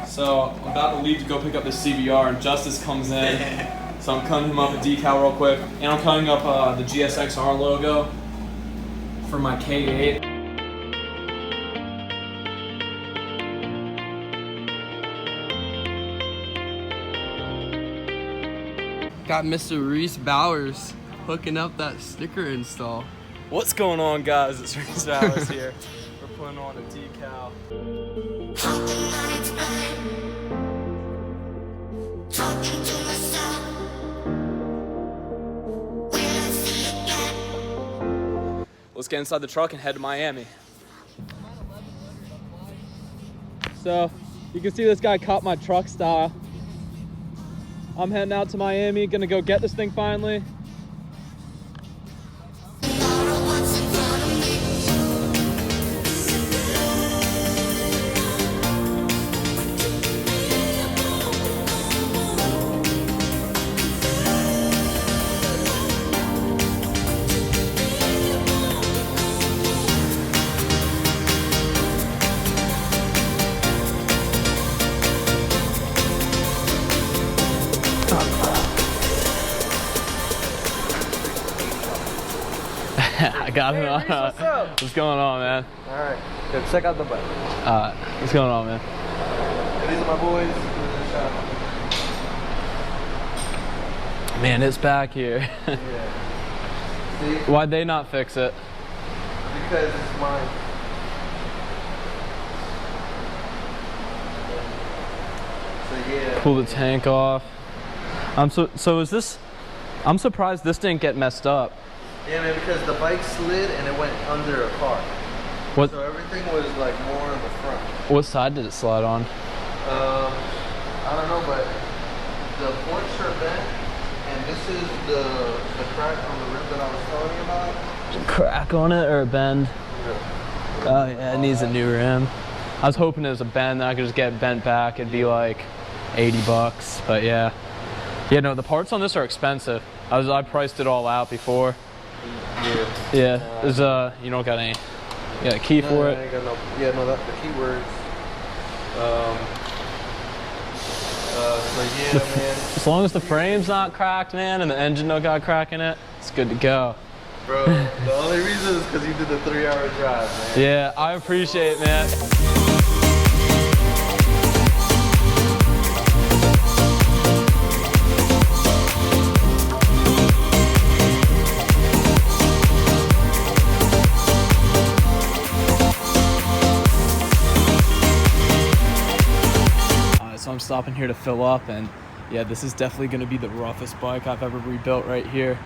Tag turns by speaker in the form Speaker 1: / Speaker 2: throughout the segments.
Speaker 1: So I'm about to leave to go pick up this CBR, and Justice comes in. So I'm cutting him up a decal real quick, and I'm cutting up the GSXR logo for my K8.
Speaker 2: Got Mr. Reese Bowers hooking up that sticker install.
Speaker 1: What's going on, guys? It's Reese Bowers here. We're putting on a decal. Let's get inside the truck and head to Miami. So, you can see this guy caught my truck style. I'm heading out to Miami, gonna go get this thing finally. I got him. Hey, Reese, what's up? What's going on, man?
Speaker 3: All right, good. Check out the bike.
Speaker 1: What's going on, man?
Speaker 3: And these are my boys.
Speaker 1: Man, it's back here.
Speaker 3: Yeah. See?
Speaker 1: Why'd they not fix it?
Speaker 3: Because it's mine. So yeah.
Speaker 1: Pull the tank off. So is this? I'm surprised this didn't get messed up.
Speaker 3: Yeah, man, because the bike slid and it went under a car.
Speaker 1: What?
Speaker 3: So everything was like more in the front.
Speaker 1: What side did it slide on?
Speaker 3: I don't know, but the points are bent, and this is the crack on the rim that I was telling you about.
Speaker 1: Crack on it or a bend?
Speaker 3: Yeah.
Speaker 1: Oh yeah, it needs a new rim. I was hoping it was a bend that I could just get bent back. It'd be like $80, but yeah. Yeah, no, the parts on this are expensive. I priced it all out before.
Speaker 3: Yeah.
Speaker 1: Yeah. There's you don't got any. You got a key for it?
Speaker 3: I ain't got no. Yeah, no, that's the keywords. So yeah, man.
Speaker 1: As long as the frame's not cracked, man, and the engine don't got a crack in it, it's good to go.
Speaker 3: Bro, the only reason is because you did the 3-hour drive, man.
Speaker 1: Yeah, I appreciate it, man. So I'm stopping here to fill up, and yeah, this is definitely going to be the roughest bike I've ever rebuilt right here.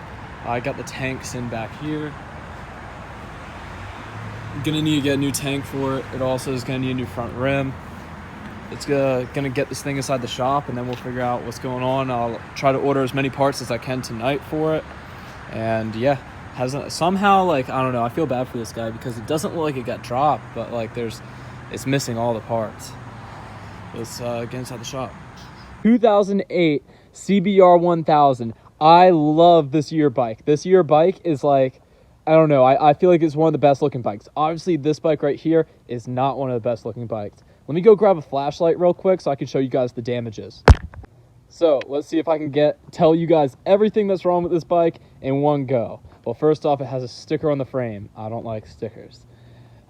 Speaker 1: I got the tanks in back here. I'm gonna need to get a new tank for it. It also is gonna need a new front rim. It's gonna get this thing inside the shop, and then we'll figure out what's going on. I'll try to order as many parts as I can tonight for it. And yeah, hasn't somehow, like, I don't know, I feel bad for this guy because it doesn't look like it got dropped, but like it's missing all the parts. Let's get inside the shop. 2008 Cbr1000. I love this year bike. This year bike is like, I don't know, I feel like it's one of the best looking bikes. Obviously, this bike right here is not one of the best looking bikes. Let me go grab a flashlight real quick so I can show you guys the damages. So let's see if I can tell you guys everything that's wrong with this bike in one go. Well, first off, it has a sticker on the frame. I don't like stickers.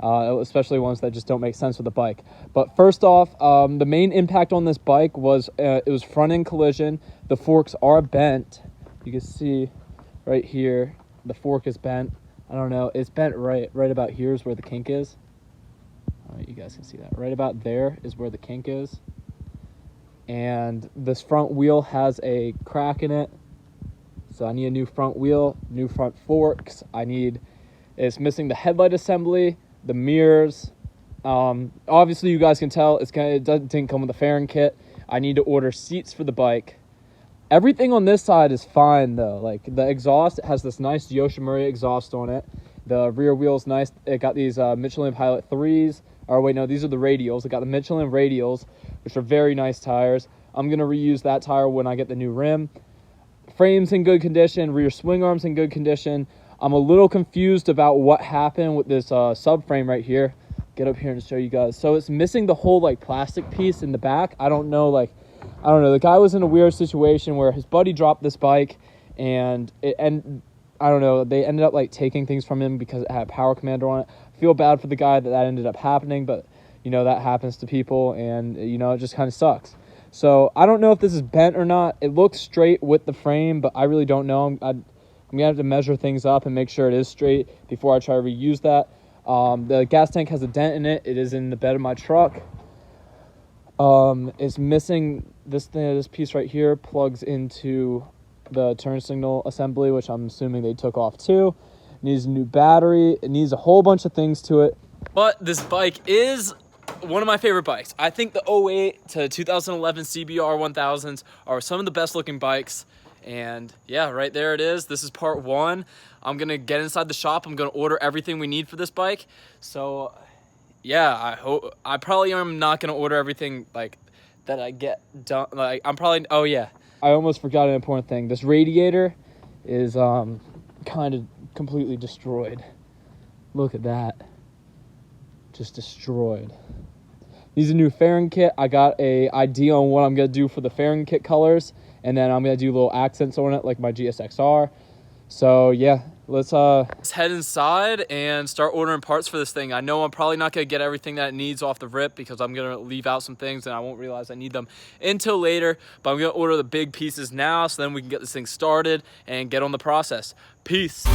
Speaker 1: Especially ones that just don't make sense with the bike. But first off, the main impact on this bike was it was front end collision. The forks are bent. You can see right here, the fork is bent. I don't know, it's bent right about here is where the kink is. All right, you guys can see that. Right about there is where the kink is. And this front wheel has a crack in it. So I need a new front wheel, new front forks. It's missing the headlight assembly, the mirrors. Obviously you guys can tell it didn't come with a fairing kit. I need to order seats for the bike. Everything on this side is fine though. Like the exhaust, it has this nice Yoshimura exhaust on it. The rear wheel's nice. It got these Michelin Pilot 3s. Or wait, no, these are the radials. It got the Michelin radials, which are very nice tires. I'm gonna reuse that tire when I get the new rim. Frame's in good condition. Rear swing arm's in good condition. I'm a little confused about what happened with this subframe right here. get up here and show you guys. So it's missing the whole like plastic piece in the back. I don't know, the guy was in a weird situation where his buddy dropped this bike, and I don't know, they ended up like taking things from him because it had Power Commander on it. I feel bad for the guy that ended up happening, but you know, that happens to people, and you know, it just kind of sucks. So I don't know if this is bent or not. It looks straight with the frame, but I really don't know. I'm gonna have to measure things up and make sure it is straight before I try to reuse that. The gas tank has a dent in it. It is in the bed of my truck. It's missing this thing. This piece right here plugs into the turn signal assembly, which I'm assuming they took off too. It needs a new battery. It needs a whole bunch of things to it. But this bike is one of my favorite bikes. I think the 08 to 2011 Cbr1000s are some of the best looking bikes. And yeah, right there it is. This is part one. I'm gonna get inside the shop. I'm gonna order everything we need for this bike. So yeah, I probably am not gonna order everything like that I get done. Like I'm probably, oh yeah, I almost forgot an important thing. This radiator is kind of completely destroyed. Look at that. Just destroyed. Needs a new fairing kit. I got a idea on what I'm gonna do for the fairing kit colors, and then I'm gonna do little accents on it like my GSXR. So yeah, let's head inside and start ordering parts for this thing. I know I'm probably not gonna get everything that it needs off the rip because I'm gonna leave out some things and I won't realize I need them until later, but I'm gonna order the big pieces now so then we can get this thing started and get on the process. Peace.